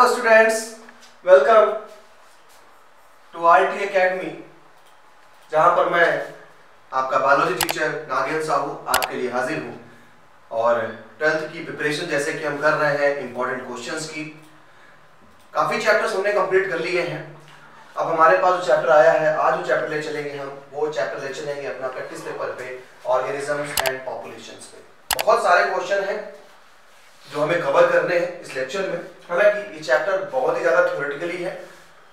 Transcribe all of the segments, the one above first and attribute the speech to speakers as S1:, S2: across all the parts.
S1: Hello students, welcome to RT academy, जहां पर मैं आपका बायोलॉजी टीचर नागेंद्र साहू आपके लिए हाजिर हूं। और 12th की प्रिपरेशन जैसे कि हम कर रहे हैं इंपॉर्टेंट क्वेश्चंस की। काफ़ी चैप्टर्स हमने कंप्लीट कर लिए हैं। अब हमारे पास जो चैप्टर आया है, आज जो चैप्टर ले चलेंगे हम, वो चैप्टर ले चलेंगे अपना प्रैक्टिस पेपर पे, ऑर्गेनिजम्स एंड पॉपुलेशंस पे। बहुत सारे क्वेश्चन हैं जो हमें कवर करने हैं इस लेक्चर में। हालांकि ये चैप्टर बहुत ही ज़्यादा थ्योरेटिकली है,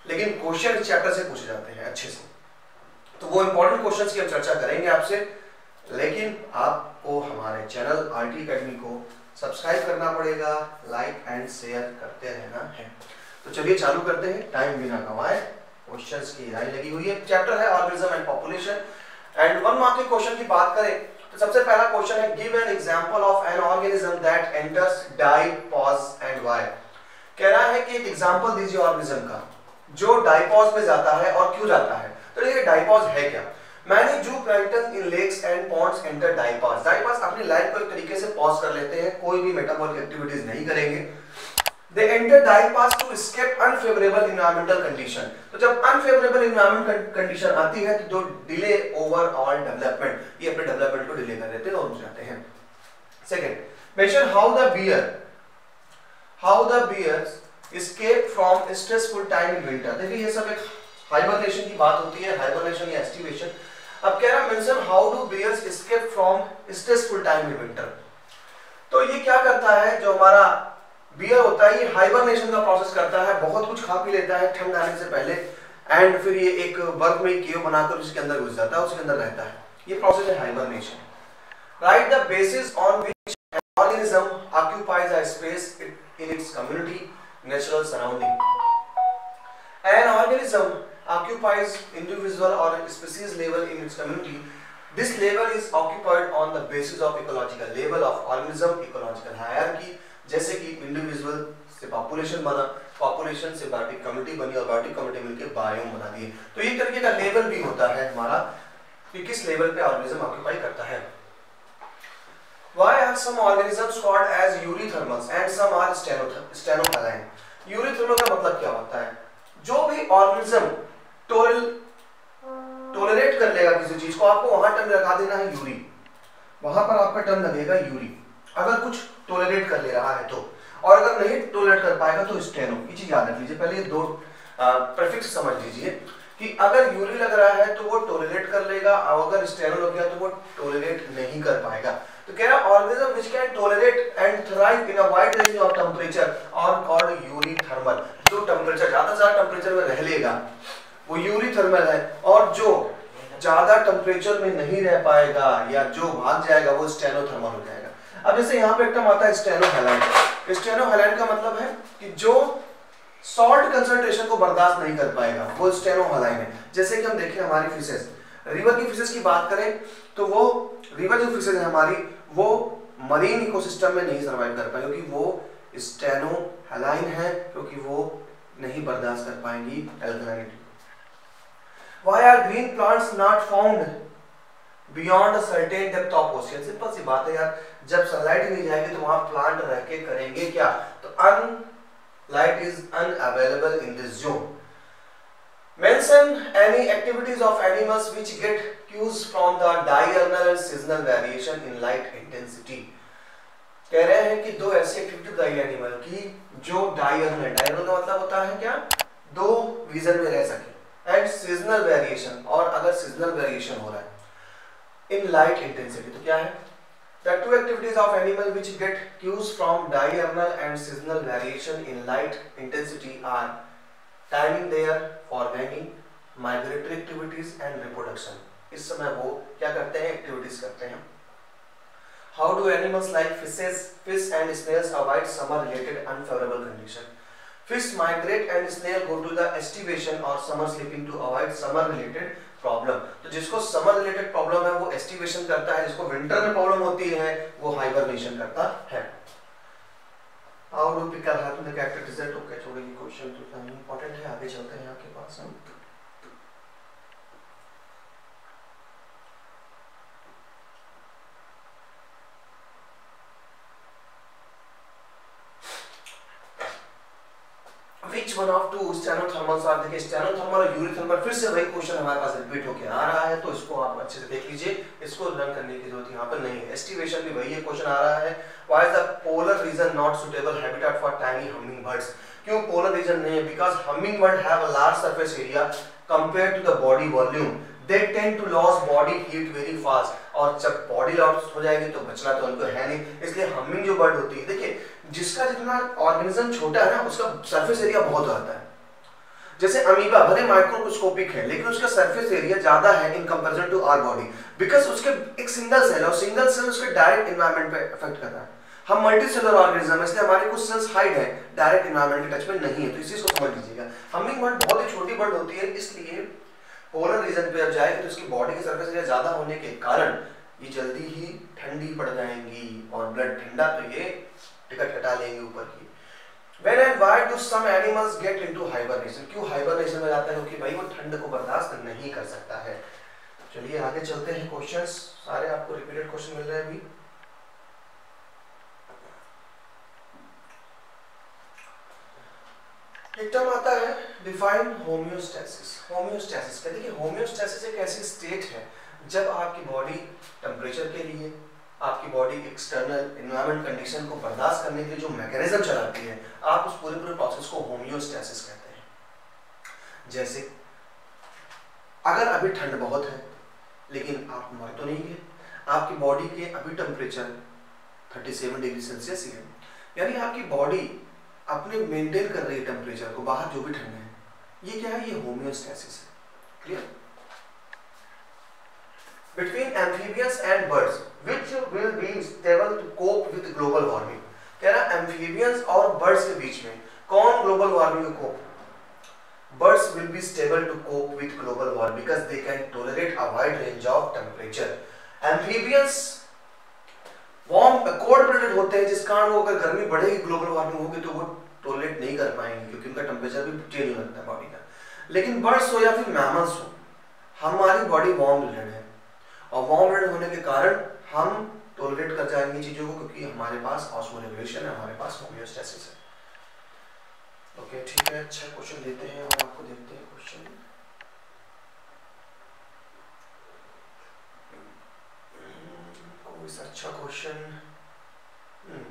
S1: लेकिन क्वेश्चन इस चैप्टर से पूछे जाते हैं अच्छे से। तो वो इंपॉर्टेंट क्वेश्चंस की हम चर्चा करेंगे आपसे, लेकिन आपको हमारे चैनल आरटी एकेडमी को सब्सक्राइब करना पड़ेगा, लाइक एंड शेयर करते रहना है। तो चलिए चालू करते हैं, टाइम बिना गंवाए। क्वेश्चंस की लाइन लगी हुई है, चैप्टर है organism and population. And 1 mark के क्वेश्चन की बात करें तो सबसे पहला क्वेश्चन है, give an example of an organism that enters diapause and why. कह रहा है कि एक एग्जांपल दीजिए ऑर्गेनिज्म का जो डाइपॉज में जाता है और क्यों जाता है। तो ये डाइपॉज है क्या? Many zooplankton in lakes and ponds enter diapause. Diapause अपनी लाइफ को एक तरीके से पॉज कर लेते हैं, कोई भी मेटाबॉलिक एक्टिविटीज नहीं करेंगे। They enter diapause to escape unfavorable environmental condition। तो जब unfavorable environmental condition आती है तो डिले overall development, ये अपने डेवलपमेंट को डिले कर देते हैं और रुक जाते हैं। Second, mention how the bears escape from stressful time in winter। देखिए ये सब एक हाइबरनेशन की बात होती है, हाइबरनेशन या एस्टिवेशन। अब कह रहा है mention how do bears escape from stressful time in winter। तो ये क्या करता है, जो हमारा बियर होता है, ये हाइबरनेशन का प्रोसेस करता है, बहुत कुछ खा पी लेता है ठंड आने से पहले, एंड फिर ये एक बर्फ में केव बनाकर उसके अंदर घुस जाता है, उसके अंदर रहता है। ये प्रोसेस है hibernation. Right the basis on which an organism occupies a space in its community natural surrounding. An organism occupies individual और species level in its community. This level is occupied on the basis of ecological level of organism, ecological hierarchy. जैसे कि individual से population बना, population से biotic community बनी और biotic community मिलकर biome बना दिए। तो ये तरीके का लेवल भी होता है हमारा कि किस लेवल पे ऑर्गेनिज्म ऑक्यूपाई करता है। Why are some organisms called as eurythermals and some are stenohaline? Eurythermal का मतलब क्या होता है? जो भी ऑर्गेनिज्म टोलरेट कर लेगा किसी चीज को, आपको वहां टर्म लगा देना है यूरी, वहां पर आपका टर्म लगेगा यूरी, अगर कुछ टोलरेट कर ले रहा है तो। और अगर नहीं टोलरेट कर पाएगा तो स्टेनो। ये चीज याद रख लीजिए, पहले ये दो प्रीफिक्स समझ लीजिए कि अगर यूरी लग रहा है तो वो टोलरेट कर लेगा, और अगर स्टेनो लग गया तो वो टोलरेट नहीं कर पाएगा। तो कह रहा organism which can tolerate and thrive in a wide range of temperature are called eurythermal. जो टेंपरेचर ज्यादा से ज्यादा टेंपरेचर में रह लेगा वो यूरीथर्मल है, और जो ज्यादा टेंपरेचर में नहीं रह पाएगा या जो भाग जाएगा वो स्टेनोथर्मल हो जाएगा। अब जैसे यहाँ पे एक टर्म आता है स्टेनोहैलाइन। स्टेनोहैलाइन का मतलब है कि जो सॉल्ट कंसंट्रेशन को बर्दाश्त नहीं कर पाएगा वो स्टेनोहैलाइन है। जैसे कि हम देखें हमारी फिशेस, रिवर की फिशेस की बात करें तो वो रिवर जो फिशेस है हमारी, वो मरीन इकोसिस्टम में नहीं सर्वाइव कर पाएंगे क्योंकि वो स्टेनोहैलाइन है, क्योंकि वो नहीं बर्दाश्त कर पाएंगी एल्कलाइनिटी। Why are green plants not found beyond a certain depth of ocean? Simple सी बात है यार, जब सनलाइट नहीं जाएगी तो वहां प्लांट रह के करेंगे क्या? तो light is unavailable in this zone. Mention any activities of animals which get cues from the diurnal and seasonal variation in light intensity। कह रहे हैं कि दो ऐसी एक्टिविटी बताइए एनिमल की जो डायर्नल का मतलब होता है क्या? दो विजन में रह सके, एंड सीजनल वेरिएशन, और अगर सीजनल वेरिएशन हो रहा है इन लाइट इंटेंसिटी तो क्या है? The two activities of animal which get cues from diurnal and seasonal variation in light intensity are timing their foraging, migratory activities and reproduction। इस समय वो क्या करते हैं? एक्टिविटीज करते हैं। How do animals like fish and snails avoid summer related unfavorable condition? Fish migrate and snail go to the estivation or summer sleeping to avoid summer related problem. तो जिसको समर रिलेटेड प्रॉब्लम है वो aestivation करता है, जिसको winter में problem होती है वो हाइबरनेशन करता है। How do pickle have the character digit? Okay, छोड़िए क्वेश्चन तो नहीं इंपॉर्टेंट है, आगे चलते हैं आपके पास हम। Which one of two stenothermals are, देखिए स्टेनोथर्मल और यूरिथर्मल, फिर से वही क्वेश्चन हमारे पास रिपीट होके आ रहा है, तो इसको आप अच्छे से देख लीजिए, इसको रन करने की जरूरत यहाँ पर नहीं है। एस्टिवेशन भी वही क्वेश्चन आ रहा है, why is the polar region not suitable habitat for tiny humming birds, क्यों पोलर रीजन नहीं है, because humming bird have a large surface area compared to the body volume, they tend to loss body heat very fast, और जब body loss हो जाएगी तो बचना तो उनको है नहीं, इसलिए हमिंग जो बर्ड होती है, देखिए जिसका जितना ऑर्गेनिज्म छोटा है ना उसका सरफेस एरिया बहुत होता है, जैसे अमीबा भले माइक्रोस्कोपिक है लेकिन उसका सरफेस एरिया ज्यादा है in comparison to our body, because उसके एक सिंगल सेल, और सिंगल सेल उसके डायरेक्ट एनवायरनमेंट पे इफेक्ट करता है। हम मल्टी सेलुलर ऑर्गेनिज्म है, इसलिए हमारे कुछ सेल्स हाइड है, डायरेक्ट एनवायरनमेंट के टच में नहीं है, तो इस चीज को समझ लीजिएगा। हमिंग बर्ड बहुत ही छोटी बर्ड होती है, इसलिए पोलर रीजन पे जब जाएगी तो इसकी बॉडी की सरफेस एरिया ज्यादा होने के कारण ये जल्दी ही ठंडी पड़ जाएंगी, और ब्लड ठंडा तो ये टिकट हटा लेंगे ऊपर की। When and why do some animals get into hibernation? क्यों hibernation में जाता है? क्योंकि भाई वो ठंड को बर्दाश्त नहीं कर सकता है। चलिए आगे चलते हैं, क्वेश्चंस सारे आपको रिपीटेड क्वेश्चन मिल रहे हैं अभी। एक टर्म आता है डिफाइन होम्योस्टेसिस। होम्योस्टेसिस का देखिए, होम्योस्टेसिस एक ऐसी स्टेट है जब आपकी बॉडी टेम्परेचर के लिए, आपकी बॉडी एक्सटर्नल एनवायरनमेंट कंडीशन को बर्दाश्त करने के लिए जो मैकेनिज्म चलाती है, आप उस पूरे प्रोसेस को होम्योस्टेसिस कहते हैं। जैसे अगर अभी ठंड बहुत है लेकिन आप मर तो नहीं गए, आपकी बॉडी के अभी टेम्परेचर 37 डिग्री सेल्सियस ही है, यानी आपकी बॉडी अपने मेंटेन कर रही है टेम्परेचर को, बाहर जो भी ठंड है, ये क्या है, ये होम्योस्टेसिस है। Clear? Between amphibians and birds, which will be stable to cope with global warming? कह रहा amphibians और birds के बीच में कौन global warming को cope? Birds will be stable to cope with global warming because they can tolerate a wide range of temperature. Amphibians warm cold blooded होते हैं, जिस कारण वो अगर गर्मी बढ़ेगी, global warming होगी, तो वो टॉलरेट नहीं कर पाएंगे क्योंकि उनका टेम्परेचर भी चेंज हो सकता है बॉडी का। लेकिन बर्ड्स हो या फिर मैमल्स हो, हमारी बॉडी वार्म ब्लड है, और वार्म ब्लड होने के कारण हम टॉलरेट कर जाएंगे चीजों को, क्योंकि हमारे पास ऑस्मोरेगुलेशन है, हमारे पास होम्योस्टेसिस है। ओके ठीक है, अच्छा क्वेश्चन लेते हैं और आपको देखते हैं क्वेश्चन। कोई सा अच्छा क्वेश्चन,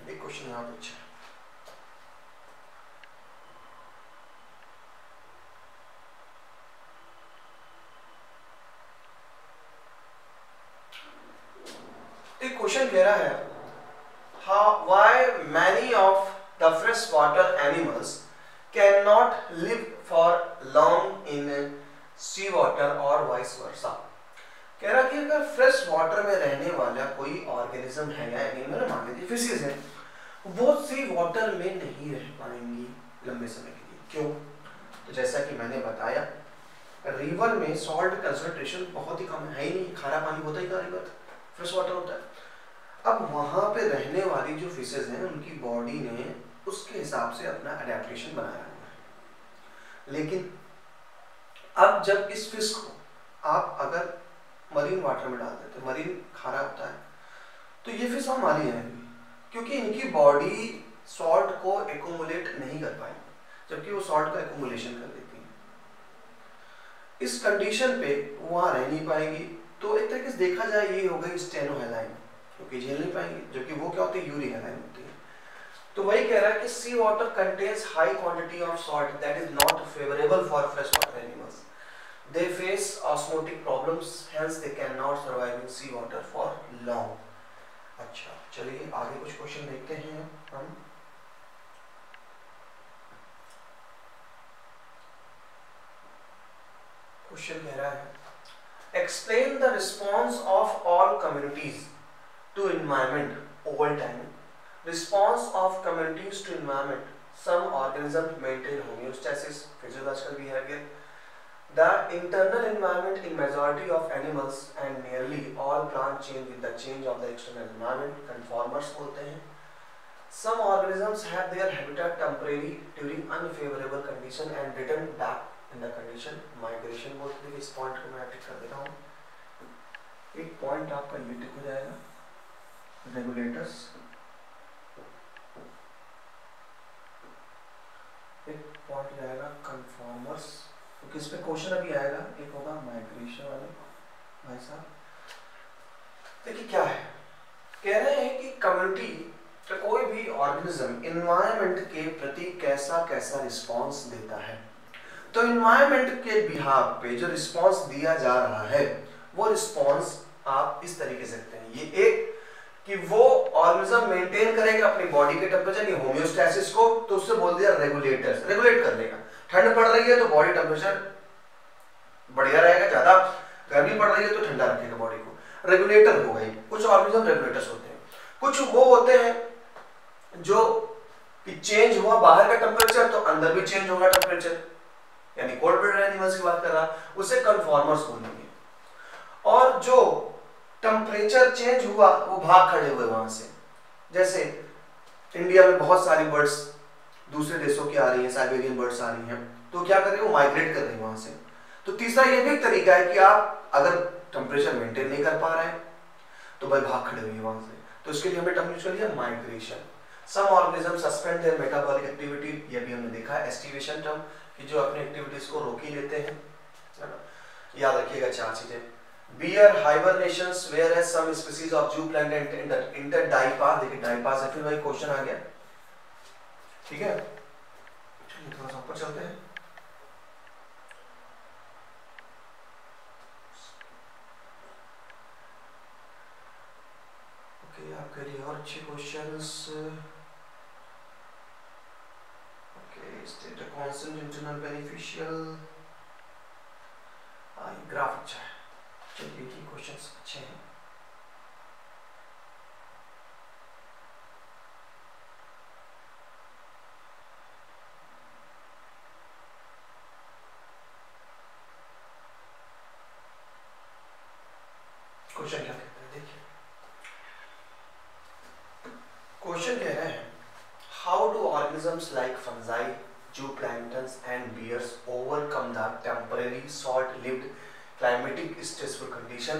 S1: एक क्वेश्चन यहाँ पे अच्छा। एक क्वेश्चन कह रहा है why many of the freshwater animals cannot live for long in sea water or vice versa। कह रहा कि अगर फ्रेश वाटर में रहने वाला कोई ऑर्गेनिज्म है या एनिमल, मान लीजिए फिशेज है, वो सी वाटर में नहीं रह पाएंगी लंबे समय के लिए। क्यों? तो जैसा कि मैंने बताया, रिवर में सॉल्ट कंसंट्रेशन बहुत ही कम है ही नहीं, खारा पानी होता ही कहाँ, रिवर फ्रेश वाटर होता है। अब वहां पे रहने वाली जो फिशेज हैं, उनकी बॉडी ने उसके हिसाब से अपना एडेप्टेशन बनाया हुआ है। लेकिन अब जब इस फिश को आप अगर मरीन वाटर में डाल देते, मरीन खारा होता है, तो ये फिश वहां मारी जाएंगी, क्योंकि इनकी बॉडी सॉल्ट को एक्यूमुलेट नहीं कर पाएगी, जबकि वो सॉल्ट का एक्यूमुलेशन कर देती है। इस कंडीशन पे वहां रह नहीं पाएंगी, तो एक तरीके से देखा जाए ये हो गई स्टेनोहेलाइन, क्योंकि झेल नहीं पाएंगे, जबकि वो क्या होती है, यूरिहेलाइन होती है। तो वही कह रहा है कि sea water contains high quantity of salt that is not favourable for fresh water animals, they face osmotic problems, hence they can not survive in sea water for long. अच्छा चलिए आगे कुछ क्वेश्चन देखते हैं हम। क्वेश्चन कह रहा है explain the response of all communities to environment over time. Response of communities to environment. Some organisms maintain homeostasis, physiological behavior. The internal environment in majority of animals and nearly all plants change with the change of the external environment. Conformers बोलते हैं। Some organisms have their habitat temporary during unfavorable condition and return back in the condition. Migration बोलते हैं। इस point को मैं टिक कर देता हूँ, एक पॉइंट आपका ये टिक हो जाएगा। रेगुलेटर्स, एक पॉइंट जाएगा कन्फॉर्मर्स, क्योंकि इस पे क्वेश्चन अभी आएगा, एक होगा माइग्रेशन वाले भाई साहब। देखिए क्या है, कह रहे हैं कि कम्युनिटी का कोई भी ऑर्गेनिज्म इन्वायरमेंट के प्रति कैसा कैसा रिस्पॉन्स देता है। तो इन्वायरमेंट के बिहाफ पे जो रिस्पॉन्स दिया जा रहा है वो रिस्पॉन्स आप इस तरीके से सकते हैं। ये एक कि वो ऑर्गेनिज्म मेंटेन करेगा अपनी बॉडी के टेम्परेचर या होम्योस्टैसिस को, तो उससे बोल दिया रेगुलेटर्स, रेगुलेट कर लेगा। ठंड पड़ रही है तो बॉडी टेम्परेचर बढ़िया रहेगा, ज्यादा गर्मी पड़ रही है तो ठंडा रखेगा बॉडी को, रेगुलेटर हो गई। कुछ ऑर्गेनिज्म रेगुलेटर्स होते हैं, कुछ वो होते हैं जो कि चेंज हुआ बाहर का टेम्परेचर तो अंदर भी चेंज होगा टेम्परेचर, यानी कोल्ड ब्लडेड एनिमल्स की बात कर रहा, उसे कन्फॉर्मर्स बोलेंगे। और जो टेम्परेचर चेंज हुआ वो भाग खड़े हुए वहां से, जैसे इंडिया में बहुत सारी बर्ड्स दूसरे देशों की आ रही हैं, साइबेरियन बर्ड्स आ रही हैं, तो क्या कर रही है वो माइग्रेट कर रही है वहां से। तो तीसरा ये भी एक तरीका है कि आप अगर टेम्परेचर मेंटेन नहीं कर पा रहे हैं तो भाई भाग खड़े हुई वहां से, तो इसके लिए हमने टर्म यूज कर लिया migration. Some organism suspend their metabolic activity, ये भी हमने देखा है एस्टिवेशन टर्म, कि जो अपनी एक्टिविटीज को रोक ही लेते हैं, है ना। याद रखिएगा चार चीजें, bear hibernations whereas some species of zooplankton enter diapause. देखिए डाइपास है, फिर वही क्वेश्चन आ गया, ठीक है। चलिए थोड़ा सा ऊपर चलते हैं। ओके, आपके लिए और अच्छे questions. State a constant internal beneficial, graph अच्छा है। चलिए ये क्वेश्चंस अच्छे हैं। क्वेश्चन क्या कहते हैं देखिए, क्वेश्चन कह रहे हैं how do organisms like fungi, zooplanktons and bears overcome the temporary short-lived climatic stressful condition।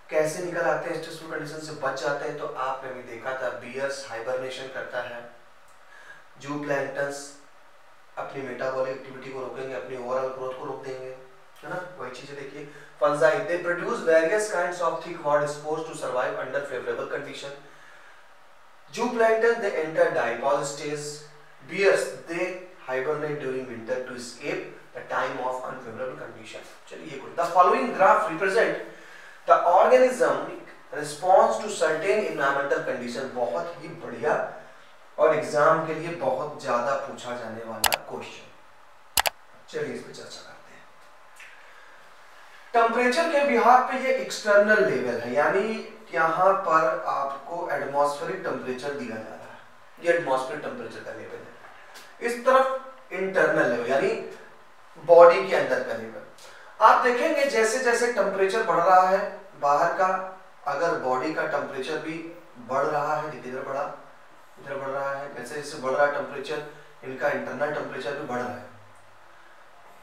S1: कैसे निकल आते हैं स्ट्रेसफुल कंडीशन से, बच जाते हैं। तो आपने भी देखा था बियर्स हाइबरनेशन करता है, जूप्लैंक्टन्स अपनी मेटाबॉलिक एक्टिविटी को रोकेंगे, अपनी ओवरऑल ग्रोथ को रोक देंगे, है ना। वही चीजें देखिए fungi, they produce various kinds of thick walled spores to survive under favourable condition. Zooplankton they enter diapause stage, bears they hibernate during winter to escape the time of unfavorable condition। चलिए कुछ, the following graph represent the organism response to certain environmental condition। बहुत ही बढ़िया और exam के लिए बहुत ज्यादा पूछा जाने वाला क्वेश्चन। चलिए इस पे चर्चा करते हैं। टेम्परेचर के बिहाफ पे ये एक्सटर्नल लेवल है, यानी यहाँ पर आपको एटमॉस्फेरिक टेम्परेचर दिया जा रहा है, ये एटमॉस्फेरिक टेम्परेचर का लेवल है। इस तरफ इंटरनल लेवल यानी बॉडी के अंदर का लेवल। आप देखेंगे जैसे जैसे टेम्परेचर बढ़ रहा है बाहर का, अगर बॉडी का टेम्परेचर भी बढ़ रहा है, देखिए इधर बढ़ा, इधर बढ़ रहा है, जैसे जैसे बढ़ रहा है टेम्परेचर, इनका इंटरनल टेम्परेचर भी बढ़ रहा है,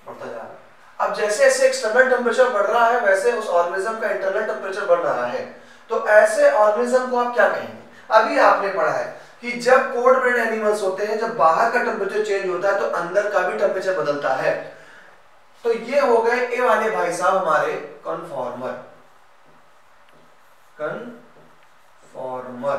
S1: बढ़ता जा रहा है। अब जैसे जैसे एक्सटर्नल टेम्परेचर बढ़ रहा है वैसे उस ऑर्गेनिज्म का इंटरनल टेम्परेचर बढ़ रहा है। तो ऐसे ऑर्गेनिज्म को आप क्या कहेंगे? अभी आपने पढ़ा है कि जब कोल्ड ब्लडेड एनिमल्स होते हैं, जब बाहर का टेम्परेचर चेंज होता है तो अंदर का भी टेम्परेचर बदलता है। तो ये हो गए ए वाले भाई साहब हमारे कन्फॉर्मर, कन्फॉर्मर।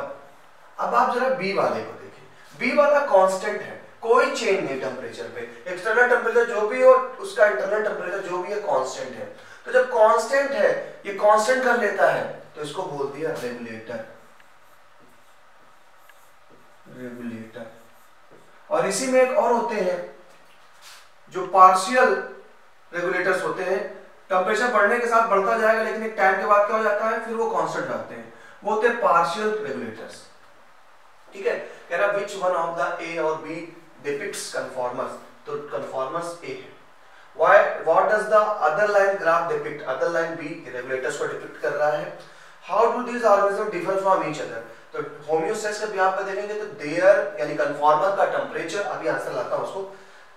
S1: अब आप जरा बी वाले को देखिए, बी वाला कांस्टेंट है, कोई चेंज नहीं टेम्परेचर पे, एक्सटर्नल टेम्परेचर जो भी हो उसका इंटरनल टेम्परेचर जो भी है कांस्टेंट है। तो जब कांस्टेंट है, ये कांस्टेंट कर लेता है, तो इसको बोल दिया रेगुलेटर, रेगुलेटर। और इसी में एक और होते हैं जो पार्शियल रेगुलेटर्स होते हैं, टेम्परेचर बढ़ने के साथ बढ़ता जाएगा लेकिन एक टाइम के बाद क्या हो जाता है, फिर वो कांस्टेंट रहते हैं, वो होते हैं पार्शियल रेगुलेटर्स। ठीक है, कह रहा विच वन ऑफ द ए और बी डिपिक्ट्स कन्फॉर्मर्स, तो कन्फॉर्मर्स ए है। Why? What does the other line graph depict? Other line B regulators को डिपिक्ट कर रहा है। How do these organisms differ from each other? तो होम्योस्टैसिस का भी आप देखेंगे तो देयर यानी कन्फॉर्मर का टेम्परेचर, अभी आंसर लाता हूं उसको,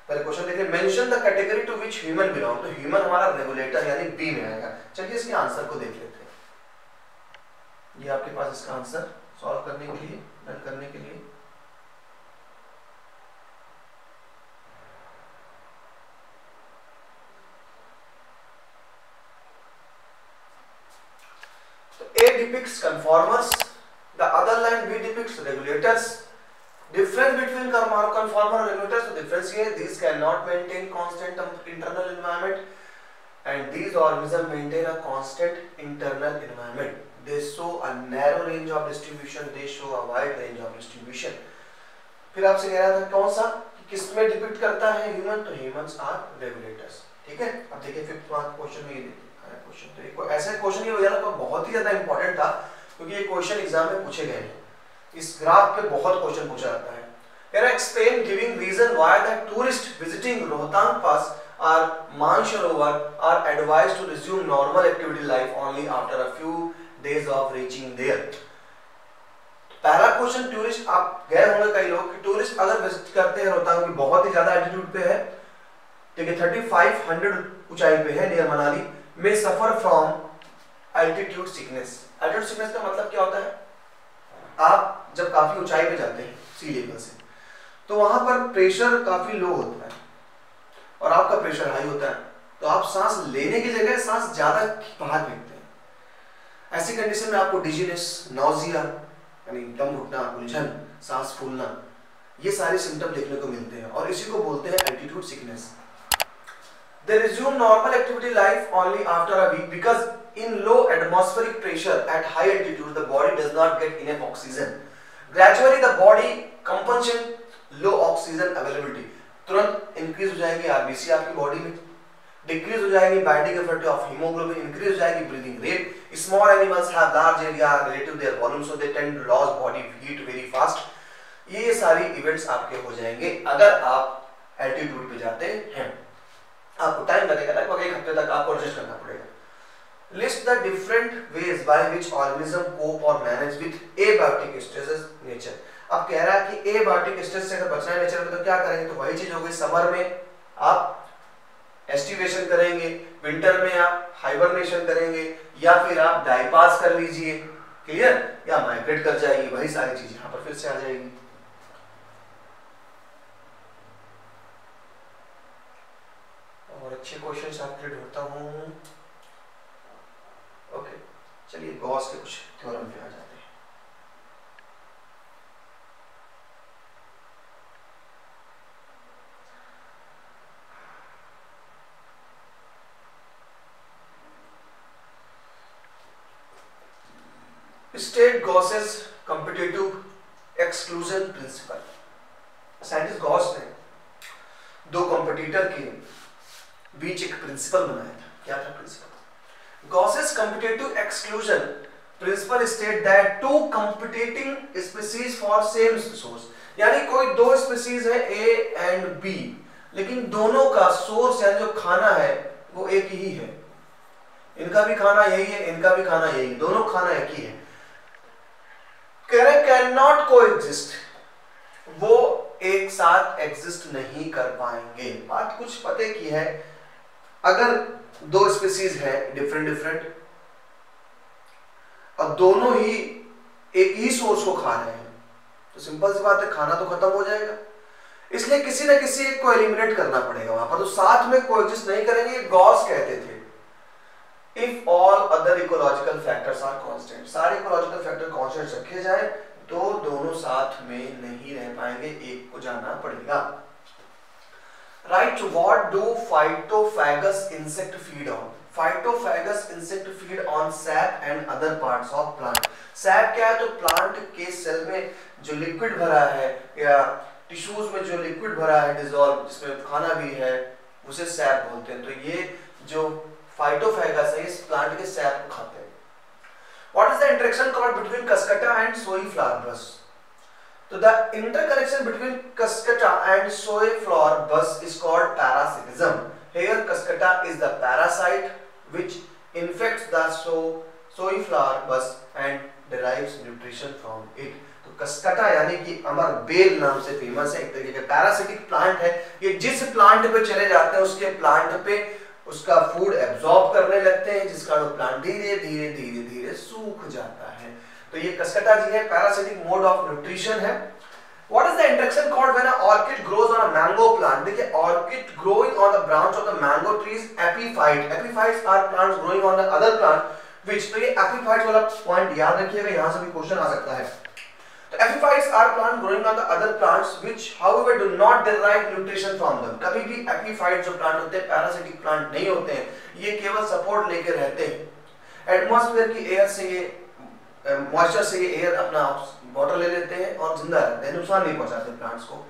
S1: पहले क्वेश्चन देखिए, mention the category to which human belong. तो ह्यूमन हमारा रेगुलेटर यानी बी में आएगा। चलिए इसके आंसर को देख लेते हैं। ये आपके पास इसका आंसर सॉल्व करने के लिए, डन करने के लिए depicts conformers, the other line B depicts regulators. Difference between conformer and regulators to differentiate, these cannot maintain constant internal environment and these organisms maintain a constant internal environment. They show a narrow range of distribution, they show a wide range of distribution. फिर आपसे कह रहा था कौन सा किसमें depict करता है ह्यूमन, तो ह्यूमंस आर रेगुलेटर्स। ठीक है, अब देखिए फिफ्थ मार्क क्वेश्चन में ये देखिए क्वेश्चन, तो ऐसे क्वेश्चन ये वजह बहुत ही ज्यादा इंपॉर्टेंट था क्योंकि ये क्वेश्चन एग्जाम में पूछे गए हैं। इस ग्राफ पे बहुत क्वेश्चन पूछा जाता है। Here explain giving reason why the tourists visiting Rohtang Pass or Mansarovar are advised to resume normal activity life only after a few days of reaching there. पहला क्वेश्चन, टूरिस्ट आप गए होंगे कई लोग कि टूरिस्ट अगर विजिट करते हैं रोहतांग की बहुत ही ज्यादा एल्टीट्यूड पे है, ठीक है 3500 ऊंचाई पे है नियर मनाली, में suffer from altitude sickness. Altitude sickness का मतलब क्या होता है, आप जब काफी ऊंचाई पे जाते हैं सी लेवल से तो वहां पर प्रेशर काफी लो होता है और आपका प्रेशर हाई होता है, तो आप सांस लेने की जगह सांस ज्यादा बाहर फेंकते हैं। ऐसी कंडीशन में आपको डिजीनेस, नॉजिया यानी दम घुटना, उलझन, सांस फूलना, ये सारे सिम्टम देखने को मिलते हैं और इसी को बोलते हैं altitude sickness. They resume normal activity life only after a week because in low atmospheric pressure at high altitude the body does not get enough oxygen. Gradually the body compensate low oxygen availability, तुरंत increase हो जाएगी RBC आपकी body में, decrease हो जाएगी biotic effect of haemoglobin, increase हो जाएगी breathing rate. Small animals have large area relative their volume so they tend to loss body heat very fast. ये सारी इवेंट्स आपके हो जाएंगे अगर आप एल्टीट्यूड पे जाते हैं। आपको टाइम लगेगा, लगभग एक हफ्ते तक आपको एडजस्ट करना पड़ेगा। List the different ways by which organism cope और manage with abiotic stress nature. अब कह रहा है कि एबायोटिक स्ट्रेस से अगर बचना है नेचर में तो क्या करेंगे, तो वही चीज हो गई, समर में आप एस्टिवेशन करेंगे, विंटर में आप हाइबरनेशन करेंगे या फिर आप डाइपास कर लीजिए, क्लियर, या माइग्रेट कर जाएगी, वही सारी चीज यहाँ पर फिर से आ जाएगी। और अच्छे क्वेश्चंस आपके लिए ढूंढता हूँ। ओके चलिए गॉस के कुछ थ्योरम पे आ जाते हैं। State Gauss's competitive exclusion principal. Scientist Gauss ने दो कॉम्पिटिटर के बीच एक प्रिंसिपल बनाया था। क्या था principle? Gause's competitive exclusion principle state that two competing species for same source, यानी कोई दो स्पीसीज है ए एंड बी, लेकिन दोनों का सोर्स यानी जो खाना है वो एक ही है। इनका भी खाना यही है, इनका भी खाना यही है, दोनों खाना एक ही है। कैन नॉट कोएग्जिस्ट, वो एक साथ एग्जिस्ट नहीं कर पाएंगे। बात कुछ पते की है, अगर दो स्पीसीज है डिफरेंट और दोनों ही एक ही सोर्स को खा रहे हैं तो सिंपल सी बात है खाना तो खत्म हो जाएगा, इसलिए किसी न किसी एक को एलिमिनेट करना पड़ेगा वहां पर, तो साथ में कोएग्जिस्ट नहीं करेंगे। गॉस कहते थे if all other ecological factors are constant, सारे इकोलॉजिकल फैक्टर कांस्टेंट रखे जाए तो दोनों साथ में नहीं रह पाएंगे, एक को जाना पड़ेगा। Right, what do phytophagous insect feed on? Phytophagous insect feed on SAP and other parts of plant. SAP क्या है? तो प्लांट के सेल में जो लिक्विड भरा है या टिश्यूज में जो लिक्विड भरा है डिसॉल्व, जिसमें खाना भी है, उसे सैप बोलते हैं। तो ये जो फाइटोफैगस है इस प्लांट के सैप को खाते हैं। What is the interaction called between Cuscuta and soy flower bus? So the interconnection between Cuscuta and soy flower bus is called parasitism. Here Cuscuta is the parasite which infects the soy flower bus and derives nutrition from it. तो Cuscuta यानी कि अमर bell नाम से famous है, एक तरीके का parasitic plant है। ये जिस प्लांट पे चले जाते हैं उसके प्लांट पे उसका फूड एब्जॉर्ब करने लगते हैं, जिसका प्लांट धीरे धीरे धीरे धीरे सूख जाता है। तो ये कस्कटा जी है, पैरासिटिक मोड ऑफ न्यूट्रिशन है। What is the interaction called when a orchid grows on a mango plant? देखिए orchid growing on the branch of the mango tree is epiphyte. Epiphytes are plants growing on the other plant which, तो ये epiphytes वाला point याद रखिएगा, यहां से भी question आ सकता है। तो epiphytes are plant growing on the other plants which however do not derive nutrition from them। कभी भी एपिफाइट जो प्लांट होते हैं पैरासिटिक प्लांट नहीं होते हैं, ये केवल सपोर्ट लेके रहते हैं। एटमॉस्फेयर की एयर से ये मॉइस्चर से ये एयर अपना वाटर ले लेते हैं और जिंदा रहते हैं, नुकसान नहीं पहुंचाते प्लांट्स को।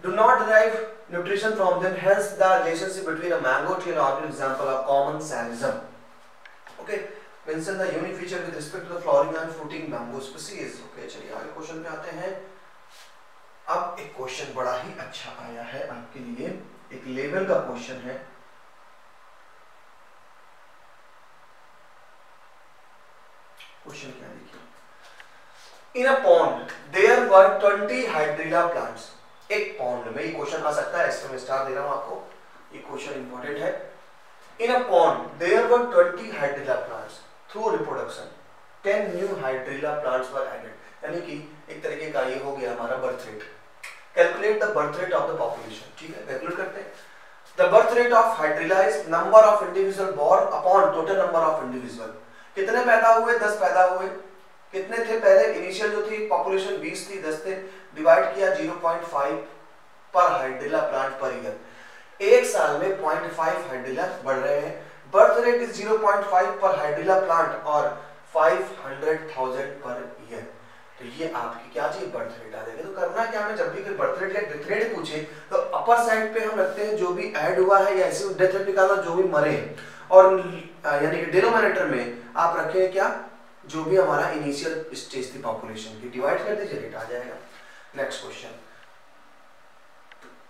S1: Do not derive nutrition from them, hence the relationship between a mango tree and orchid example of commensalism. Okay, mention the unique feature with respect to the flowering and fruiting mango species. Okay, चलिए आगे question पे आते हैं। अब एक question बड़ा ही अच्छा आया है आपके लिए, एक लेवल का क्वेश्चन है। क्वेश्चन क्या देखिए, in a pond there were 20 hydrilla plants। एक पॉन्ड में, ये क्वेश्चन आ सकता है, इसमें मैं स्टार दे रहा हूं आपको, ये क्वेश्चन इंपॉर्टेंट है। In a pond there were 20 hydrilla plants, through reproduction 10 new hydrilla plants were added, यानी कि एक तरीके का ये हो गया हमारा birth rate. Calculate the birth rate of the population, ठीक है, कैलकुलेट करते हैं। The birth rate of hydrilla is number of individual born upon total number of individual. कितने पैदा हुए? 10 पैदा हुए। कितने थे पहले? इनिशियल जो थी पॉपुलेशन 20 थी, 10 थे, डिवाइड किया 0.5 पर हाइड्रिला प्लांट पर ईयर। एक साल में 0.5 हाइड्रिला बढ़ रहे हैं। बर्थ रेट इज 0.5 पर हाइड्रिला प्लांट और 500,000 पर ईयर। तो ये आपकी क्या चाहिए? बर्थ रेट आ जाएगा। तो करना क्या हमें, जब भी कोई बर्थ रेट या डेथ रेट पूछे तो अपर साइड पे हम रखते हैं जो भी ऐड हुआ है, या ऐसे डेथ रेट निकालना जो भी मरे, और यानी कि डिनोमिनेटर में आप रखें क्या, जो भी हमारा इनिशियल स्टेज थी पॉपुलेशन की, डिवाइड कर दीजिए, रेट आ जाएगा। Next question,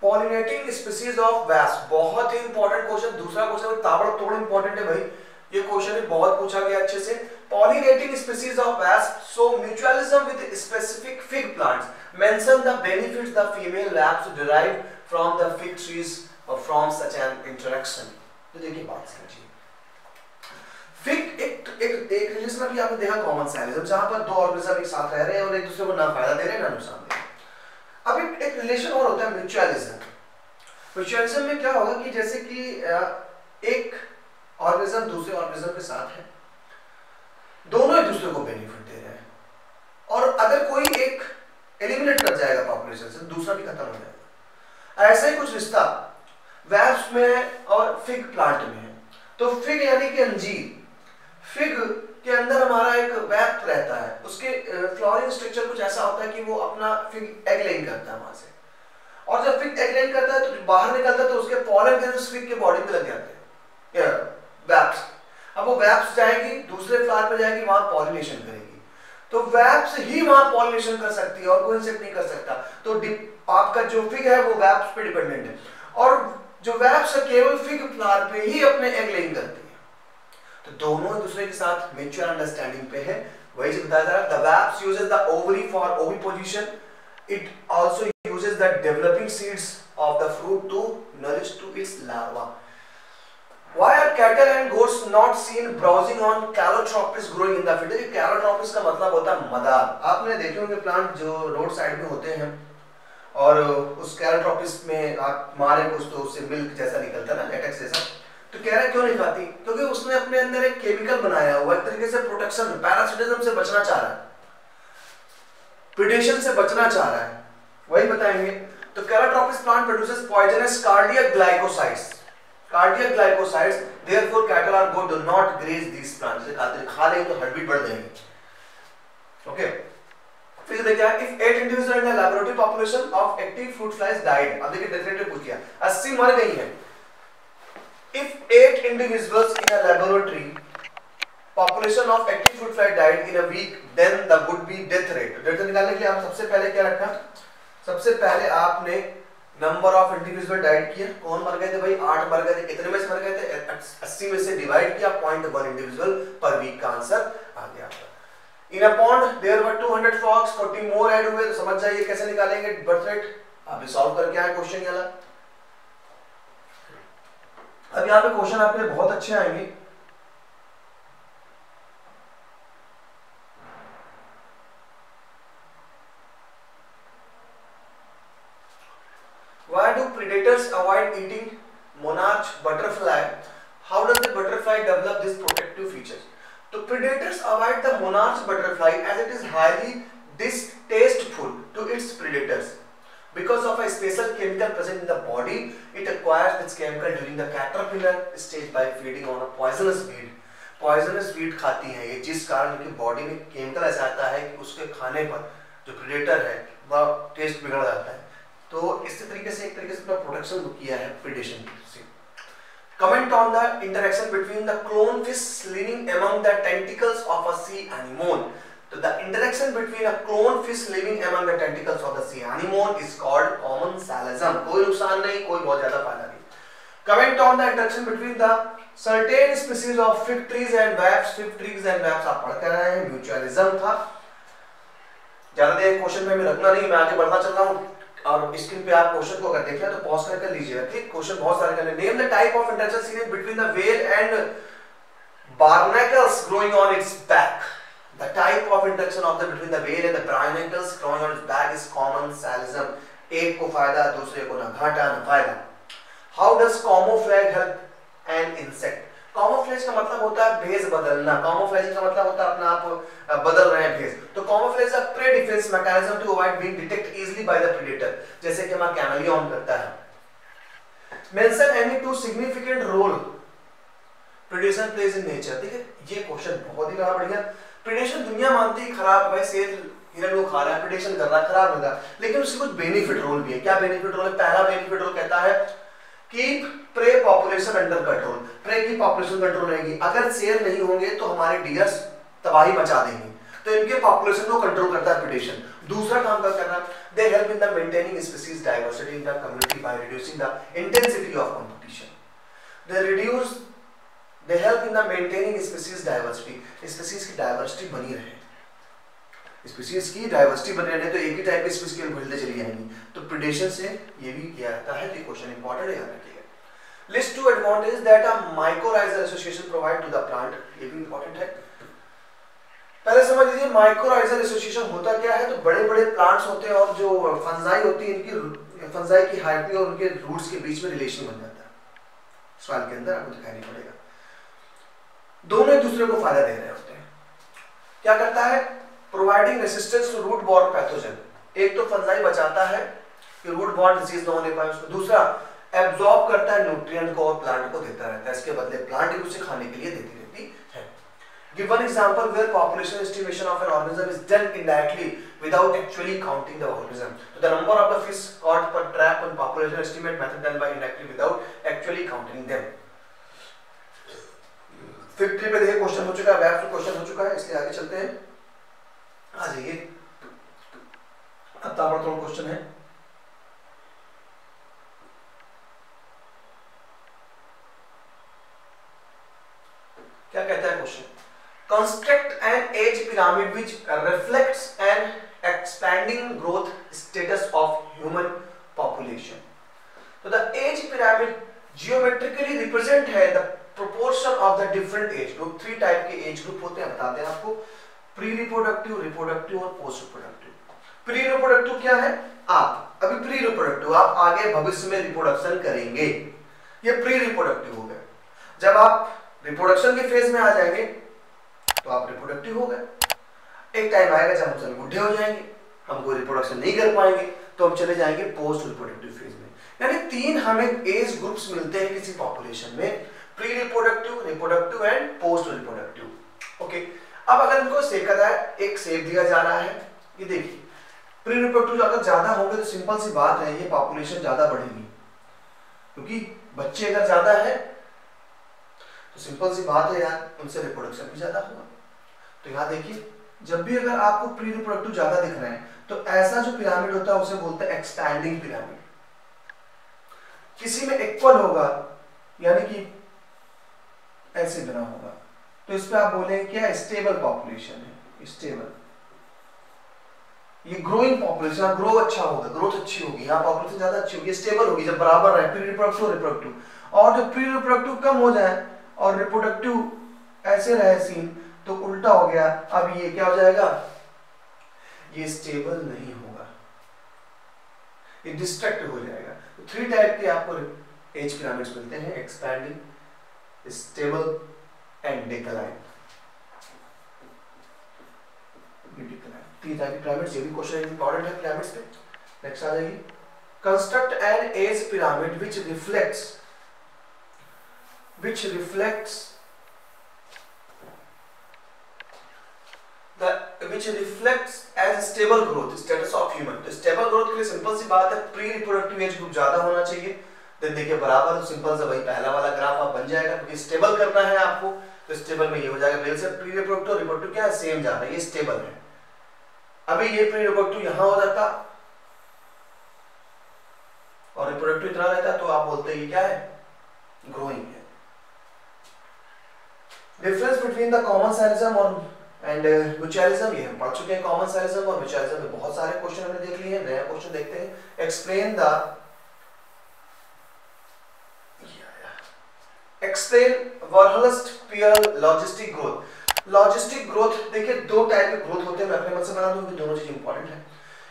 S1: pollinating species of wasp, बहुत ही इंपॉर्टेंट क्वेश्चन। दूसरा क्वेश्चन ताबड़तोड़ इंपॉर्टेंट है भाई, ये क्वेश्चन भी बहुत पूछा गया अच्छे से। Pollinating species of wasp show mutualism with specific fig plants, mention the benefits the female wasp derive from the fig trees और फ्रॉम सच एन इंटरेक्शन। तो देखिए बात समझिए, फिग एक रिलेशन अभी आपने देखा कॉमेंसैलिज्म, जहां पर दो ऑर्गेनिज्म एक साथ रह रहे हैं और एक दूसरे को ना फायदा दे रहे हैं ना नुकसान दे रहे हैं। अभी एक रिलेशन और होता है म्यूचुअलिज्म। म्यूचुअलिज्म में क्या होगा कि जैसे कि एक ऑर्गेनिज्म दूसरे ऑर्गेनिज्म के साथ है, दोनों एक दूसरे को बेनिफिट दे रहे हैं, और अगर कोई एक एलिमिनेट कर जाएगा पॉपुलेशन से, दूसरा भी खत्म हो जाएगा। ऐसा ही कुछ रिश्ता वैस्प में और फिग प्लांट में है। तो फिग यानी कि अंजीर, फिग के अंदर हमारा एक वैप रहता है, उसके फ्लावरिंग स्ट्रक्चर कुछ ऐसा होता है कि वो अपना फिग एग लेइंग करता है वहां से, और जब फिग एग लेइंग करता है तो बाहर निकलता है तो उसके पॉलन के उस फिग के बॉडी में लग जाते हैं वैप्स। अब वो वैप्स जाएगी दूसरे फ्लावर पे जाएगी, वहां पॉलिनेशन करेगी, तो वैप्स ही वहां पॉलिनेशन कर सकती है और कोई इंसेक्ट नहीं कर सकता। तो आपका जो फिग है वो वैप्स पे डिपेंडेंट है, और जो वैप्स है केवल फिग फ्लावर पे ही अपने एग लेइंग करती है। तो दोनों एक दूसरे के साथ म्यूचुअल अंडरस्टैंडिंग पे है। वही जो बताया जा रहा है, the wasps uses the ovary for oviposition, it also uses the developing seeds of the fruit to nourish to its larva. Why are cattle and goats not seen browsing on calotropis growing in the field? देखिए calotropis का मतलब होता है मदार। आपने देखे होंगे plant जो road side में होते हैं, और उस calotropis में आप मारे कुछ तो उससे मिल्क जैसा निकलता है ना, लेटेक्स जैसा। तो कह रहा है क्यों नहीं खाती? क्योंकि उसने अपने अंदर एक केमिकल बनाया हुआ, एक तरीके से प्रोटेक्शन, पैरासिटिज्म से बचना चाह रहा है, प्रीडेशन से बचना चाह रहा है, वही बताएंगे। तो calotropis plant produces poisonous cardiac glycosides. Cardiac glycosides, therefore cattle or goat do not graze these plants. जैसे खा लेंगे तो हार्ट बीट बढ़ जाएगी। Okay. फिर देखिए, if 8 individuals in the laboratory population of active fruit flies died, अब देखिए डेथ रेट पूछ लिया, 80 मर गई हैं। If 8 individuals in a laboratory population of active fruit fly died in a week, then the would be death rate. Death rate निकालने के लिए आप सबसे पहले क्या रखा? सबसे पहले आपने नंबर ऑफ इंडिविजुअल डाइड किया, कौन मर गए थे भाई? 8 मर गए थे। कितने में से मर गए थे? 80 में से डिवाइड किया, 0.1 इंडिविजुअल पर वीक का आंसर आ गया। In a pond there were 200 frogs, 40 more add हुए। तो समझ जाइए कैसे निकालेंगे बर्थ रेट। अभी सॉल्व करके आए क्वेश्चन वाला। अब यहाँ पे क्वेश्चन आपके लिए बहुत अच्छे आएंगे। Why do predators avoid eating monarch butterfly How does the butterfly develop these protective features? तो predators avoid the monarch butterfly as it is highly distasteful to its predators. Because of a special chemical present in the body, it acquires this chemical during the caterpillar stage by feeding on a poisonous weed. Poisonous weed खाती है ये, जिस कारण उनकी body में chemical ऐसा आता है कि उसके खाने पर जो प्रेडेटर है वह टेस्ट बिगड़ जाता है। तो इसी तरीके से एक तरीके से अपना प्रोटेक्शन किया है प्रेडेशन से। Comment on the interaction between the clownfish living among the tentacles of a sea anemone. So the interaction between a clownfish living among the tentacles of the sea anemone is called commensalism. कोई नुकसान नहीं, कोई बहुत ज्यादा फायदा नहीं। Comment on the interaction between the certain species of fig trees and wasps. Fig trees and wasps आप पढ़ कर रहे हैं, mutualism था। ज्यादा देर क्वेश्चन में रखना नहीं, मैं आगे बढ़ना चल रहा हूँ और स्क्रीन पे आप क्वेश्चन को अगर देख लें तो पॉज कर लीजिएगा। ठीक, क्वेश्चन बहुत सारे करने। Name the type of interaction seen between the whale and barnacles growing on its back. The type of interaction of the between the whale and the barnacles growing on its back is commensalism. एक को फायदा, दूसरे को ना घाटा ना फायदा। How does camouflage help an insect? Camouflage का मतलब होता है भेष बदलना। Camouflage का मतलब होता है अपना आप बदल रहे हैं भेष। तो camouflage is a prey defense mechanism to avoid being detected easily by the predator. जैसे कि हमारा chameleon करता है। Mention any two significant role predation plays in nature. ठीक है, ये क्वेश्चन बहुत ही बढ़िया। प्रेडेशन दुनिया मानती है खराब, भाई शेर हिरन को खा रहा है, प्रेडेशन कर रहा है, खराब होगा, लेकिन उसके कुछ बेनिफिट रोल भी है। क्या बेनिफिट रोल है? पहला बेनिफिट रोल कहता है keep prey population under control. Prey की पॉपुलेशन कंट्रोल रहेगी। अगर शेर नहीं होंगे तो हमारे डियर्स तबाही मचा देंगे, तो इनके पॉपुलेशन को कंट्रोल करता है प्रेडेशन। दूसरा काम क्या करना, they help in the maintaining species diversity in the community by reducing the intensity of competition. They help in the maintaining species diversity. Species की diversity बनी रहे। Species की diversity बनी रहे तो एक ही टाइप की species की बढ़ते चली जाएंगी। तो predation से ये भी किया जाता है। तो क्वेश्चन इंपॉर्टेंट है, याद रखिएगा। List two advantages that a mycorrhizal association provide to the plant. ये भी इंपॉर्टेंट है। पहले समझ लीजिए mycorrhizal association होता क्या है। तो बड़े-बड़े प्लांट्स होते हैं और जो फंजाई होती है, इनकी फंजाई की हाइपी और उनके रूट्स के बीच में रिलेशन बन जाता है। सवाल के अंदर आपको दिखाई नहीं पड़ेगा। दोनों एक दूसरे को फायदा दे रहे होते हैं। क्या करता है? Providing resistance to root borne pathogen. एक तो फंजाई बचाता है कि रूट बॉर्न डिजीज ना होने पाए उसको। दूसरा एब्जॉर्ब करता है न्यूट्रिएंट को और प्लांट को देता रहता है। इसके बदले प्लांट भी उसे खाने के लिए देती रहती है। Give one example where population estimation of an organism is done indirectly without actually counting the organism. तो the number of the fish caught per trap on population estimate method done by indirectly without actually counting them. Fig tree पे देखिए question हो चुका है, web पे question हो चुका है, इसलिए आगे चलते हैं। आ जाइए, अब ताबड़तोड़ क्वेश्चन है। क्या कहता है question? Construct an age pyramid which reflects an expanding growth status of human population. तो the age pyramid geometrically represent है the proportion of the different age group। Three type के एज ग्रुप होते हैं, बताते हैं आपको। प्री रिप्रोडक्टिव, रिप्रोडक्टिव और post reproductive. Pre reproductive क्या है? आप अभी प्री रिप्रोडक्टिव, आप आगे भविष्य में रिप्रोडक्शन करेंगे, ये प्री रिप्रोडक्टिव हो गए। जब आप रिप्रोडक्शन के फेज में आ जाएंगे तो आप रिप्रोडक्टिव हो गए। एक टाइम आएगा जब हम सब बूढ़े हो जाएंगे, हमको रिप्रोडक्शन नहीं कर पाएंगे, तो हम चले जाएंगे पोस्ट रिप्रोडक्टिव फेज में। यानी तीन हमें एज ग्रुप्स मिलते हैं किसी पॉपुलेशन में, pre reproductive, reproductive and post reproductive. Okay, अब अगर इनको सेका जाए, एक सेक दिया जा रहा है, ये देखिए प्री रिप्रोडक्टिव अगर ज्यादा होंगे तो सिंपल सी बात है ये पॉपुलेशन ज्यादा बढ़ेगी, क्योंकि बच्चे अगर ज्यादा है तो सिंपल सी बात है यार उनसे रिप्रोडक्शन भी ज्यादा होगा। तो यहाँ देखिए जब भी अगर आपको प्री रिप्रोडक्टिव ज्यादा दिख रहे हैं तो ऐसा जो पिरामिड होता है उसे बोलते हैं एक्सपैंडिंग पिरामिड। किसी में इक्वल होगा यानी कि ऐसे बना होगा, तो इस पे आप बोलेंगे क्या? स्टेबल पॉपुलेशन है, स्टेबल। ये ग्रोइंग पॉपुलेशन, ग्रो अच्छा होगा, ग्रोथ अच्छी होगी, यहाँ पॉपुलेशन ज्यादा अच्छी होगी, स्टेबल होगी जब बराबर है प्री रिप्रोडक्टिव रिप्रोडक्टिव। और जब प्री रिप्रोडक्टिव कम हो जाए और रिप्रोडक्टिव ऐसे रहे सीन तो उल्टा हो गया। अब ये क्या हो जाएगा? ये स्टेबल नहीं होगा, ये डिस्ट्रक्टिव हो जाएगा। तो थ्री टाइप के आपको एज पिरामिड्स मिलते हैं, एक्सपैंडिंग, स्टेबल एंड डिक्लाइन। तीन टाइप की पिरामिड्स, ये भी क्वेश्चन इंपॉर्टेंट है पिरामिड्स पे। नेक्स्ट आ जाइए, construct an age pyramid which reflects as stable growth status of human। तो स्टेबल ग्रोथ के लिए सिंपल सी बात है, प्री रिप्रोडक्टिव एज ग्रुप ज्यादा होना चाहिए। देन देखिए बराबर, तो सिंपल सा वही पहला वाला ग्राफ आप बन जाएगा, क्योंकि स्टेबल करना है आपको, तो स्टेबल में ये हो जाएगा मेल से प्री रिप्रोडक्टिव, रिप्रोडक्टिव क्या है सेम जा रहा है, ये स्टेबल है। अभी ये प्री रिप्रोडक्टिव यहां हो जाता और रिप्रोडक्टिव इतना रहता, तो आप बोलते हैं ये क्या है, ग्रोइंग है। डिफरेंस बिटवीन द कॉमन साइलिज्म और एंड म्यूचुअलिज्म, ये हम पढ़ चुके हैं। कॉमन साइलिज्म और म्यूचुअलिज्म में बहुत सारे क्वेश्चन हमने देख लिए हैं। नया क्वेश्चन देखते हैं, explain Verhulst Pearl logistic growth. Logistic growth देखिए दो टाइप के ग्रोथ होते हैं, मैं अपने मन से बना दूं कि दोनों चीज इंपॉर्टेंट है।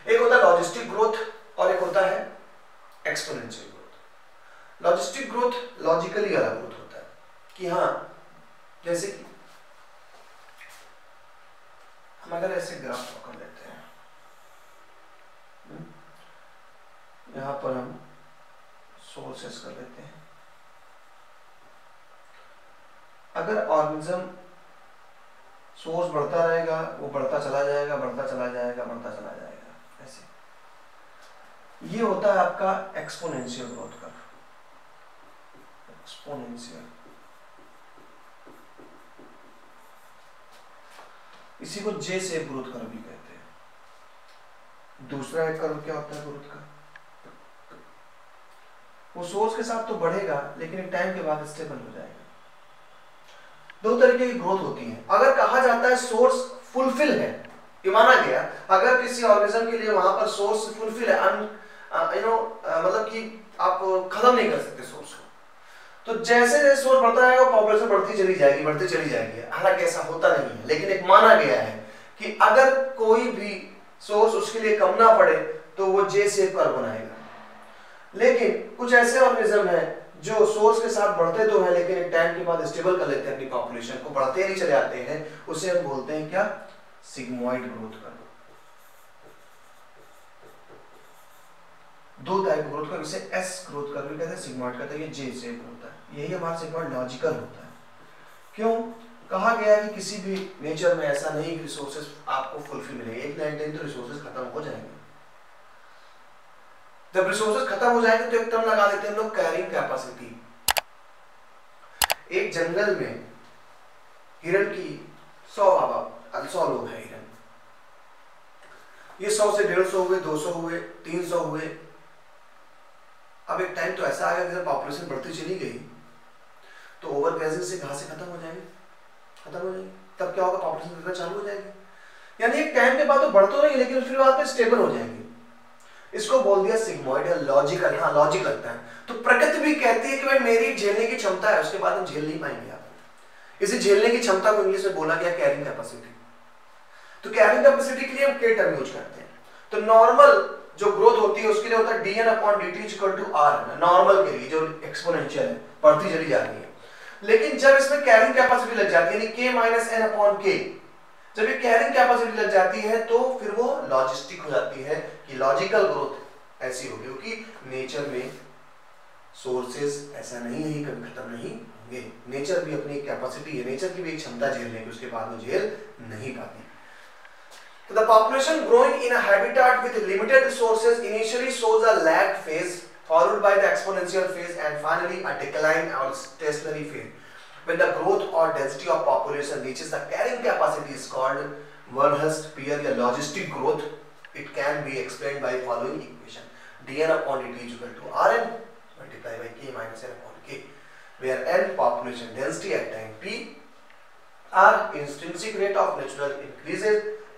S1: एक होता है लॉजिस्टिक ग्रोथ और एक होता है exponential growth. Logistic growth logically वाला ग्रोथ होता है कि हाँ, जैसे कि हम अगर ऐसे ग्राफ कर लेते हैं, यहां पर हम सोर्सेस कर लेते हैं। अगर ऑर्गेनिज्म सोर्स बढ़ता रहेगा, वो बढ़ता चला जाएगा, बढ़ता चला जाएगा, बढ़ता चला जाएगा, ऐसे। ये होता है आपका एक्सपोनेंशियल ग्रोथ का, एक्सपोनेंशियल। इसी को जे शेप ग्रोथ कर्व भी कहते हैं। दूसरा एक कर्व क्या होता है ग्रोथ का, वो सोर्स के साथ तो बढ़ेगा लेकिन एक टाइम के बाद स्टेबल हो जाएगा। दो तरीके की ग्रोथ होती है। अगर कहा जाता है सोर्स फुलफिल है, ये माना गया अगर किसी ऑर्गेनिज्म के लिए वहां पर सोर्स फुलफिल है, मतलब कि आप खत्म नहीं कर सकते सोर्स को, तो जैसे जैसे सोर्स बढ़ता रहेगा पॉपुलेशन बढ़ती चली जाएगी, बढ़ती चली जाएगी। हालांकि ऐसा होता नहीं है, लेकिन एक माना गया है कि अगर कोई भी सोर्स उसके लिए कम ना पड़े तो वो जे शेप कर्व बनाएगा। लेकिन कुछ ऐसे ऑर्गेनिज्म हैं जो सोर्स के साथ बढ़ते तो हैं लेकिन एक टाइम के बाद स्टेबल कर लेते हैं अपनी पॉपुलेशन को, बढ़ते नहीं चले आते हैं, उसे हम बोलते हैं क्या, सिग्मॉइड ग्रोथ कर्व। दो टाइप ग्रोथ कर्व, इसे एस ग्रोथ कर्व भी कहते हैं, सिग्मॉइड कहते हैं, ये जे शेप होता है। यही हमारा सिग्मॉइड लॉजिकल होता है। क्यों कहा गया कि किसी भी नेचर में ऐसा नहीं कि रिसोर्सेज आपको फुलफिल मिलेंगे, एक ना एक दिन तो रिसोर्सेज खत्म हो जाएंगे। जब रिसोर्सेज खत्म हो जाएंगे तो एक टर्म लगा देते हैं हम लोग, कैरिंग कैपेसिटी। एक जंगल में हिरण की 100 लोग हैं हिरण, ये 100 से 150 हुए, 200 हुए, 300 हुए। अब एक टाइम तो ऐसा आएगा कि जब पॉपुलेशन बढ़ती चली गई तो ओवर ग्रेजिंग से घासें खत्म हो जाएंगी, तब क्या होगा, पॉपुलेशन गिरना चालू हो जाएगी। यानी एक टाइम के बाद तो बढ़ तो नहीं लेकिन फिर बाद में स्टेबल हो जाएंगे। इसको बोल दिया सिग्मॉइड या लॉजिकल। हाँ लॉजिक लगता है, तो प्रकृति भी कहती है कि भाई मेरी झेलने की क्षमता है, उसके बाद हम झेल नहीं पाएंगे आप। इसे झेलने की क्षमता को इंग्लिश में बोला गया कैरिंग कैपेसिटी। तो कैरिंग कैपेसिटी के लिए हम के टर्म यूज करते हैं। तो नॉर्मल जो ग्रोथ होती है उसके लिए होता है dn/dt=r, नॉर्मल के लिए जो एक्सपोनेंशियल है, बढ़ती चली जा रही है। लेकिन जब इसमें कैरिंग कैपेसिटी लग जाती है यानी k-n/k, जब ये कैरिंग कैपेसिटी लग जाती है तो फिर वो लॉजिस्टिक हो जाती है कि लॉजिकल ग्रोथ ऐसी होगी, क्योंकि नेचर में सोर्सेज ऐसा नहीं है कभी खत्म नहीं होंगे। नेचर भी अपनी कैपेसिटी है, नेचर की भी एक क्षमता झेलने की, उसके बाद वो झेल नहीं पाती। तो the population growing in a habitat with limited resources initially shows a lag phase followed by the exponential phase and finally a decline or stationary phase. When the growth or density of population reaches the carrying capacity is called Verhulst-Peer या logistic growth. It can be explained by following equation: dn/dt=Rn multiplied by k-n/k, where n population density at time p, r intrinsic rate of natural increases,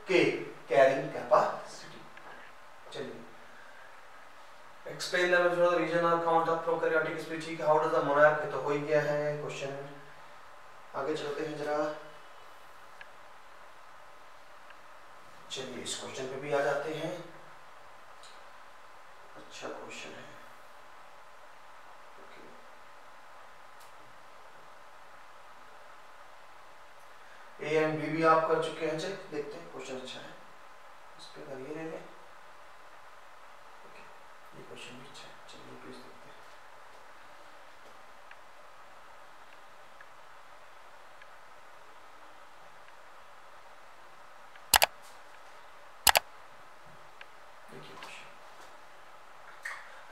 S1: k carrying capacity. चलिए, explain the measure of the regional count of prokaryotic species. How does the monarch, तो हो ही गया है question. आगे चलते हैं जरा, चलिए इस क्वेश्चन पे भी आ जाते हैं। अच्छा क्वेश्चन है। ए एंड बी भी आप कर चुके हैं। चलिए देखते हैं, क्वेश्चन अच्छा है, इस पे कर ये ले लें। ये क्वेश्चन भी अच्छा है, चलिए पेज देखते हैं। देखिए question,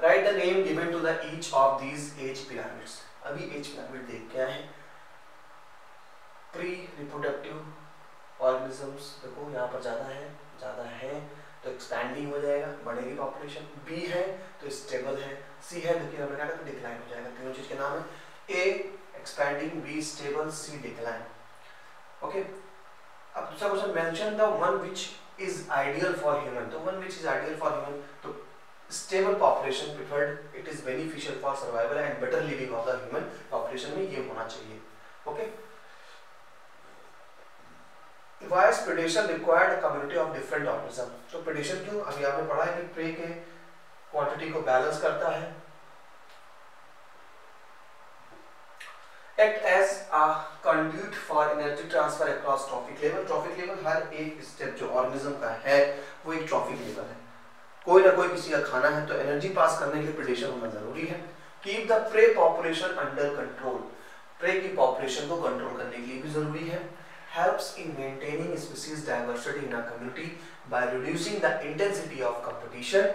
S1: write the name given to the each of these age pyramids. अभी एज पिरामिड देख के आए हैं। प्री रिप्रोडक्टिव ऑर्गेनिजम्स, देखो यहाँ पर ज़्यादा है तो एक्सपैंडिंग हो जाएगा, बढ़ेगी पॉपुलेशन। बी है तो स्टेबल है। सी है देखिए हमने कहा था डिक्लाइन हो जाएगा। तीनों चीज के नाम है, A expanding, B stable, C decline. Okay, अब दूसरा क्वेश्चन, mention the one which is ideal for human. तो one which is ideal for human, तो stable population preferred, it is beneficial for survival and better living of the human population में ये होना चाहिए। Okay, Why is predation required a community of different organism? तो predation क्यों? अभी आपने पढ़ा है कि prey के क्वांटिटी को बैलेंस करता है। Act as a conduit for energy transfer across trophic level. Trophic level हर एक स्टेप जो ऑर्गेनिज्म का है वो एक ट्रॉफिक लेवल है। कोई ना कोई किसी का खाना है तो एनर्जी पास करने के लिए प्रेडेशन होना जरूरी है। Keep the prey population under control. Prey की पॉपुलेशन को कंट्रोल करने के लिए भी जरूरी है। Helps in maintaining species diversity in a community by reducing the intensity of competition,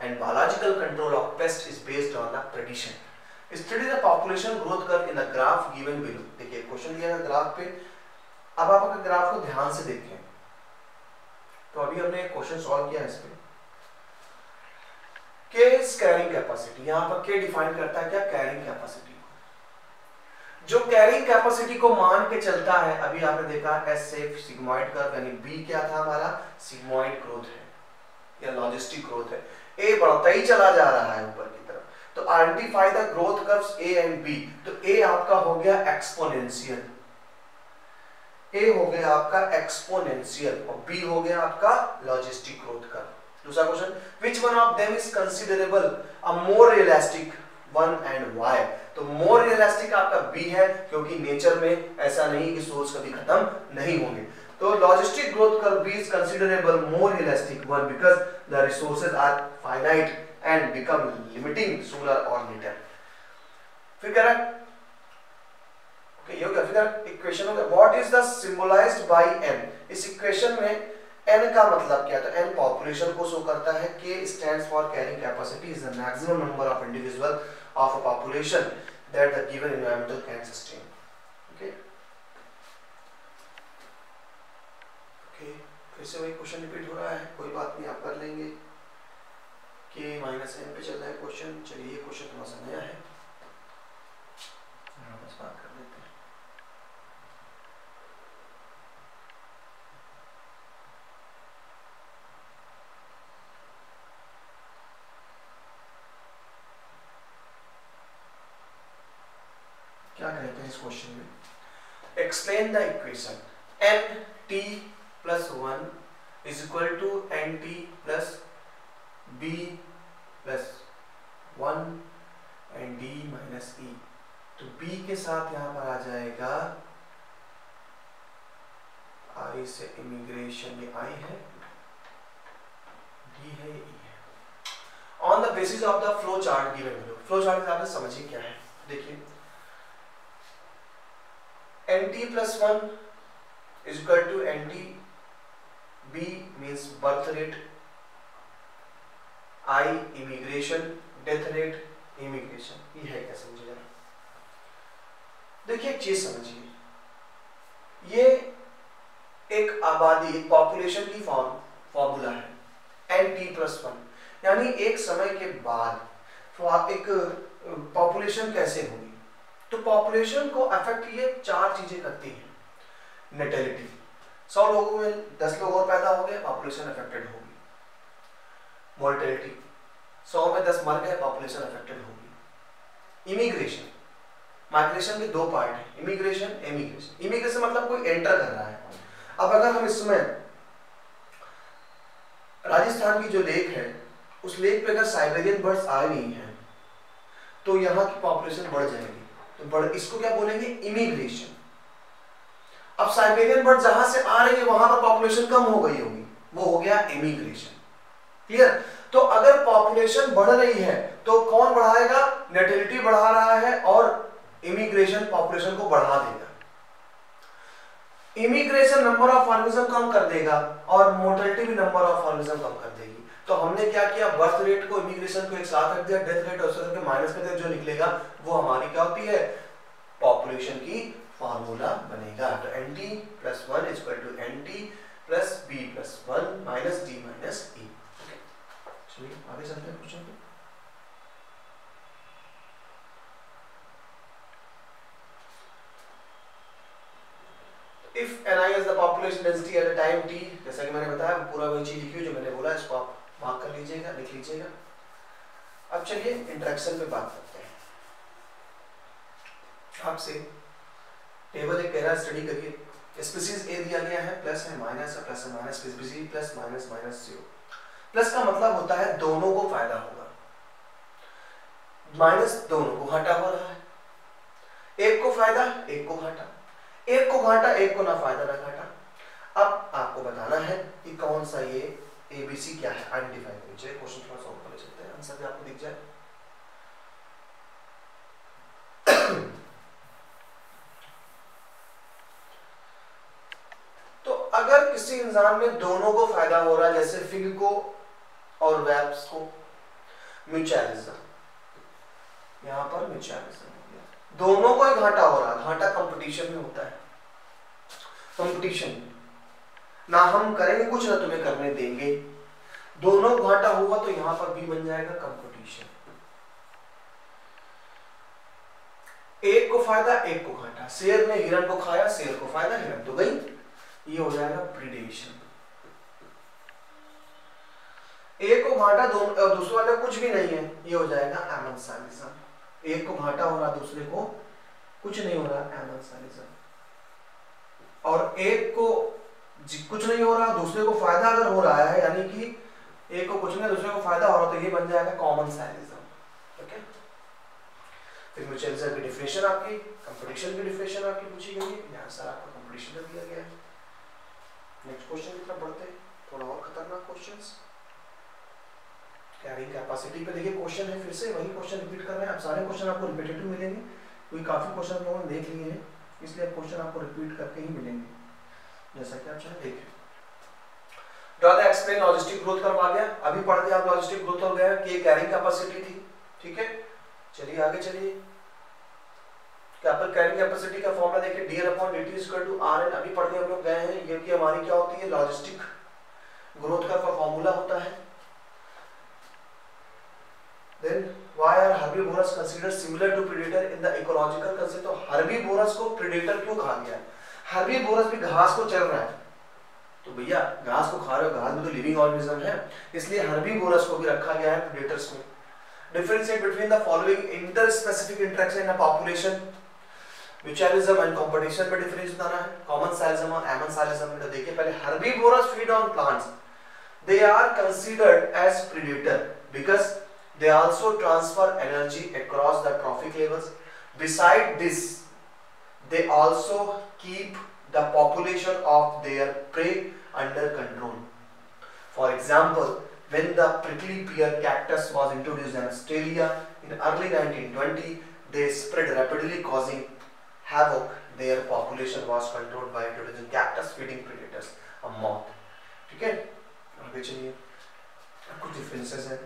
S1: and biological control of pests is based on the predation. Study the population growth curve in the graph given below. देखिए question दिया है graph पे, अब आप अगर graph को ध्यान से देखें तो अभी हमने एक क्वेश्चन सॉल्व किया इस पे। K is carrying capacity, यहाँ पर K डिफाइन करता है क्या? Carrying capacity. जो कैरिंग कैपेसिटी को मान के चलता है, अभी आपने देखा एस से सिग्मॉइड कर्व, यानी बी क्या था हमारा? सिग्मॉइड ग्रोथ है या लॉजिस्टिक ग्रोथ है। ए बढ़ता ही चला जा रहा है ऊपर की तरफ, तो identify the growth curves A and B. तो ए आपका हो गया एक्सपोनेंशियल, ए हो गया आपका एक्सपोनेंशियल और बी हो गया आपका लॉजिस्टिक ग्रोथ कर्व। दूसरा question, which one of them is considerable a more realistic one and why? तो मोर रियलिस्टिक आपका बी है, क्योंकि नेचर में ऐसा नहीं कि सोर्स कभी खत्म नहीं होंगे। तो logistic growth curve B is considerable more realistic one because the resources are finite and become limiting sooner और लेटर। फिर कह रहा है ओके, ये हो गया। फिर इक्वेशन हो गया, what is the symbolized by N? इस इक्वेशन में n का मतलब क्या? तो n पॉपुलेशन को शो करता है। k stands for carrying capacity is the maximum number of individual of a population that the given environmental can sustain. Okay, okay, फिर से वही क्वेश्चन रिपीट हो रहा है, कोई बात नहीं, आप कर लेंगे। k माइनस n पे चल रहा है क्वेश्चन। चलिए ये क्वेश्चन थोड़ा सा नया है, बस बात कर लेते हैं। क्या कहते हैं इस क्वेश्चन में? Explain the equation N T plus 1 is equal to N T plus B plus 1 and D minus E. तो बी के साथ यहां पर आ जाएगा आई से इमिग्रेशन, ये आई है, डी है, ई है। On the basis of the flow chart given below. Flow chart आपने समझिए क्या है, देखिए nt plus 1 is equal to nt, b means birth rate, I immigration, death rate, immigration, ये है क्या? समझिए जरा, देखिए एक चीज समझिए, ये एक आबादी, एक पॉपुलेशन की फॉर्मूला है nt plus 1, यानी एक समय के बाद तो एक पॉपुलेशन कैसे होगी? तो पॉपुलेशन को अफेक्ट ये चार चीजें करती हैं। नेटेलिटी, 100 लोगों में 10 लोग और पैदा हो गए, पॉपुलेशन अफेक्टेड होगी। मोर्टेलिटी, 100 में 10 मर गए, पॉपुलेशन अफेक्टेड होगी। इमिग्रेशन, माइग्रेशन के दो पार्ट हैं, इमिग्रेशन, एमिग्रेशन। इमिग्रेशन मतलब कोई एंटर कर रहा है। अब अगर हम इस समय राजस्थान की जो लेक है, उस लेक पे अगर साइबेरियन बर्ड्स आए नहीं हैं तो यहाँ की पॉपुलेशन बढ़ जाएगी, तो इसको क्या बोलेंगे? इमिग्रेशन। अब साइबेरियन बर्ड जहां से आ रही है वहां पर पॉपुलेशन कम हो गई होगी, वो हो गया इमिग्रेशन। क्लियर? तो अगर पॉपुलेशन बढ़ रही है तो कौन बढ़ाएगा? नेटिलिटी बढ़ा रहा है और इमिग्रेशन पॉपुलेशन को बढ़ा देगा। इमिग्रेशन नंबर ऑफ ऑर्गेनिज्म कम कर देगा और मोर्टेलिटी भी नंबर ऑफ ऑर्गेनिज्म कम कर देगी। तो हमने क्या किया, बर्थ रेट को इमिग्रेशन को एक साथ रख दिया, डेथ रेट उससे करके माइनस कर दिया, जो निकलेगा वो हमारी क्या होती है, पॉपुलेशन की फार्मूला बनेगा। तो nt + 1 = nt + b + 1 - d - e। चलिए आगे चलते हैं क्वेश्चन पे। If Ni is the population density at a time t, जैसा कि मैंने बताया पूरा वही चीज लिखी है जो मैंने बोला, इसको आप मार्क कर लीजिएगा, लिख लीजिएगा। अब चलिए इंटरेक्शन पे बात करते हैं। आपसे टेबल एक कह रहा है स्टडी करिए। स्पीसीज ए दिया गया है, प्लस है माइनस है, प्लस है minus, species plus minus minus 0। Plus का मतलब होता है दोनों को फायदा होगा, माइनस दोनों को घाटा हो रहा है, एक को फायदा एक को घाटा, एक को घाटा एक को ना फायदा ना घाटा। अब आपको बताना है कि कौन सा ये एबीसी क्या है, आइडेंटिफाई कीजिए। क्वेश्चन थोड़ा सा ऊपर ले चलते हैं, आंसर भी आपको दिख जाए। तो अगर किसी इंसान में दोनों को फायदा हो रहा है, जैसे फिग को और वेब्स को, म्यूचुअलिज्म, यहां पर म्यूचुअलिज्म हो गया, दोनों को ही घाटा हो रहा है। घाटा कंपटीशन में होता है, कंपटीशन ना हम करेंगे कुछ ना तुम्हें करने देंगे, दोनों घाटा हुआ तो यहां पर भी बन जाएगा कंपटीशन। एक को फायदा एक को घाटा, शेर ने हिरण को खाया, शेर को फायदा हिरण तो गई, ये हो जाएगा प्रीडेशन। एक को घाटा दूसरे वाले कुछ भी नहीं है, ये हो जाएगा एमेंसालिज्म। एक को घाटा हो रहा दूसरे को कुछ नहीं हो रहा, एमेंसालिज्म। और एक को कुछ नहीं हो रहा दूसरे को फायदा अगर हो रहा है, यानी कि एक को कुछ नहीं दूसरे को फायदा हो रहा, तो ये बन जाएगा कॉमनसालिज्म। ओके, फिर म्यूचुअलिज्म की डिफिनेशन आपकी, कंपटीशन की डिफिनेशन आपकी पूछी गई है, यहाँ सर आपको कंपटीशन का दिया गया है। नेक्स्ट क्वेश्चन की तरफ बढ़ते हैं, थोड़ा और खतरनाक क्वेश्चंस। कैरिंग कैपेसिटी पे देखिए क्वेश्चन है, फिर से वही क्वेश्चन रिपीट कर रहे हैं। अब सारे क्वेश्चन आपको रिपीटेटिव मिलेंगे, क्योंकि काफी क्वेश्चन लोगों ने देख लिए हैं, इसलिए अब क्वेश्चन आपको रिपीट करके ही मिलेंगे, जैसा कि आप चाहे देखें। ज़्यादा एक्सप्लेन लॉजिस्टिक ग्रोथ कर्व आ गया, अभी पढ़ के आप लॉजिस्टिक ग्रोथ हो गया कि कैरिंग कैपेसिटी थी। ठीक है, चलिए आगे चलिए। कैरिंग कैपेसिटी का फॉर्मूला देखिए, d/dt = Rn, अभी पढ़ के हम लोग गए हैं। ये कि हमारी क्या होती है, लॉजिस्टिक ग्रोथ कर्व का फॉर्मूला होता है। Then why are herbivores considered similar to predator in the ecological concept? तो herbivores को predator क्यों कहा गया है? herbivores भी घास को चल रहा है, तो भैया घास को खा रहे हो, घास में तो लिविंग ऑर्गेनिज्म है, इसलिए herbivores को भी रखा गया है predators में। Differentiate between the following interspecific interaction in a population, mutualism and competition में डिफरेंस बताना है, कॉमनसालिज्म और एमेंसालिज्म में। तो देखिए पहले herbivores feed on plants, they are considered as predator because they also transfer energy across the trophic levels. Beside this, they also keep the population of their prey under control. For example, when the prickly pear cactus was introduced in Australia in early 1920, they spread rapidly, causing havoc. Their population was controlled by introducing cactus feeding predators, a moth. ठीक है, आगे चलिए, कुछ differences हैं।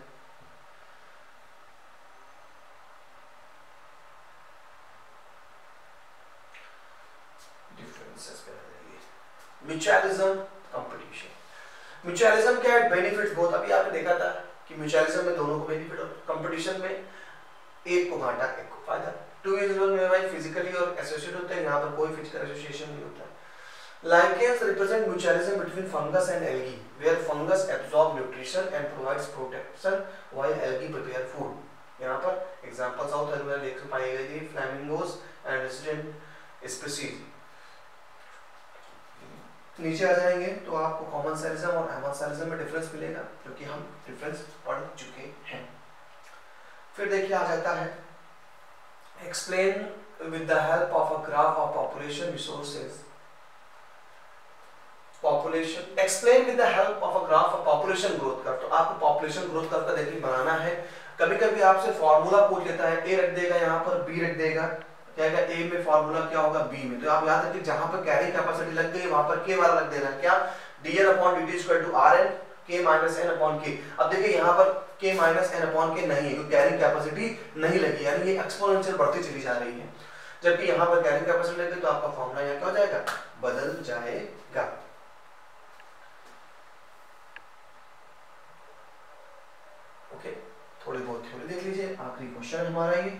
S1: Mutualism, competition. Mutualism क्या है, benefits बहुत, अभी आपने देखा था कि म्यूचुअलिज्म में दोनों को बेनिफिट और कंपटीशन में एक को घाटा एक को फायदा। टू इंडिविजुअल में भाई फिजिकली और एसोसिएट होते हैं, यहाँ पर कोई फिजिकल एसोसिएशन नहीं होता। Lichens represent mutualism between fungus and algae, where fungus absorb nutrition and provides protection while algae prepare food. यहाँ पर एग्जांपल साउथ अमेरिका लेक में पाई गई थी, फ्लैमिंगोस एंड रेसिडेंट स्पीशीज। नीचे आ जाएंगे तो आपको कॉमनसालिज्म और एमेंसालिज्म में डिफरेंस मिलेगा, क्योंकि हम डिफरेंस पढ़ चुके हैं। फिर देखिए आ जाता है explain with the help of a graph of population resources population explain with the help of a graph of population growth curve. तो आपको पॉपुलेशन ग्रोथ कर्व का देखिए बनाना है। कभी कभी आपसे फॉर्मूला पूछ लेता है, ए रख देगा यहाँ पर, बी रख देगा, क्या ए में फॉर्मूला क्या होगा बी में, तो आप याद रखिए जहां पर कैरिंग कैपेसिटी लग गई वहां पर के वाला लग देना है, क्या dn upon dt equal to rn k minus n upon k। अब देखिए यहाँ पर k minus n upon k नहीं है क्योंकि कैरिंग कैपेसिटी नहीं लगी, यानी ये एक्सपोनेंशियल बढ़ती चली जा रही है। जबकि यहाँ पर कैरिंग कैपेसिटी लगी तो आपका फॉर्मूला यहाँ क्या हो जाएगा, बदल जाएगा। ओके, थोड़ी बहुत थ्योरी देख लीजिए। आखिरी क्वेश्चन हमारा ये,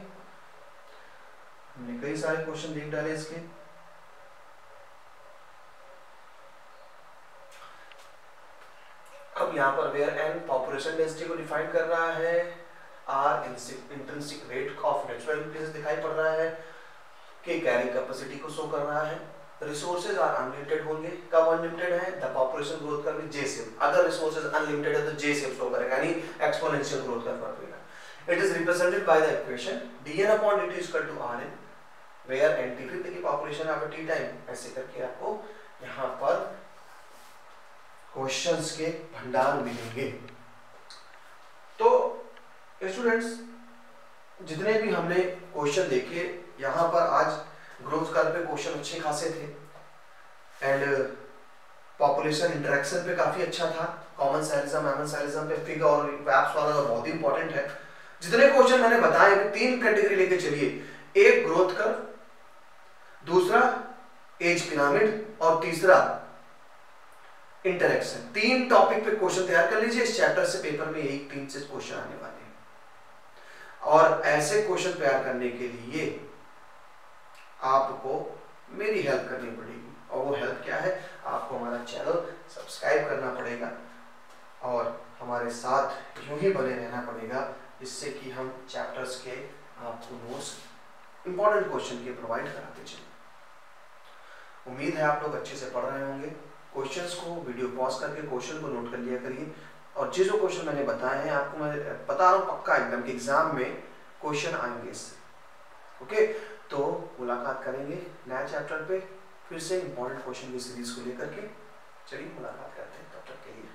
S1: हमने कई सारे क्वेश्चन देख डाले इसके। अब यहाँ पर वेयर एन पॉपुलेशन डेंसिटी को डिफाइन कर रहा है, R intrinsic rate of natural increase दिखाई पड़ रहा है, के कैरिंग कैपेसिटी को शो कर रहा है, रिसोर्सेज आर अनलिमिटेड होंगे, कब अनलिमिटेड है, the population growth curve is J shape, अगर रिसोर्सेज अनलिमिटेड है तो जे शेप शो करेगा, यानी एक्सपोनेंशियल ग्रोथ कर्व बनेगा। It is represented by the equation dn upon dt equal to rn where n t, फिर देखिए population आपका T time, ऐसे करके आपको यहाँ पर क्वेश्चंस के भंडार मिलेंगे। तो स्टूडेंट्स जितने भी हमने क्वेश्चन देखे यहाँ पर, आज ग्रोथ कर्व पे क्वेश्चन अच्छे खासे थे एंड पॉपुलेशन इंटरेक्शन पे काफी अच्छा था, कॉमन सैलिज्म एमन सैलिज्म पे फिगर और वैप्स वाला तो बहुत ही इंपॉर्टेंट है। जितने क्वेश्चन मैंने बताए तीन कैटेगरी लेके चलिए, एक ग्रोथ कर्व, दूसरा एज पिरामिड और तीसरा इंटरेक्शन। तीन टॉपिक पे क्वेश्चन तैयार कर लीजिए। इस चैप्टर से पेपर में यही 3 से क्वेश्चन आने वाले हैं और ऐसे क्वेश्चन तैयार करने के लिए आपको मेरी हेल्प करनी पड़ेगी और वो हेल्प क्या है, आपको हमारा चैनल सब्सक्राइब करना पड़ेगा और हमारे साथ यूं ही बने रहना पड़ेगा, जिससे कि हम चैप्टर्स के आपको नोट्स इंपॉर्टेंट क्वेश्चन के प्रोवाइड कराते चलें। उम्मीद है आप लोग अच्छे से पढ़ रहे होंगे। क्वेश्चंस को वीडियो पॉज करके क्वेश्चन को नोट कर लिया करिए और जो क्वेश्चन मैंने बताए हैं आपको मैं बता रहा हूँ पक्का एकदम कि एग्जाम में क्वेश्चन आएंगे इससे। ओके, तो मुलाकात करेंगे नया चैप्टर पे फिर से इंपॉर्टेंट क्वेश्चन की सीरीज को लेकर के। चलिए मुलाकात करते हैं, तब तक के लिए।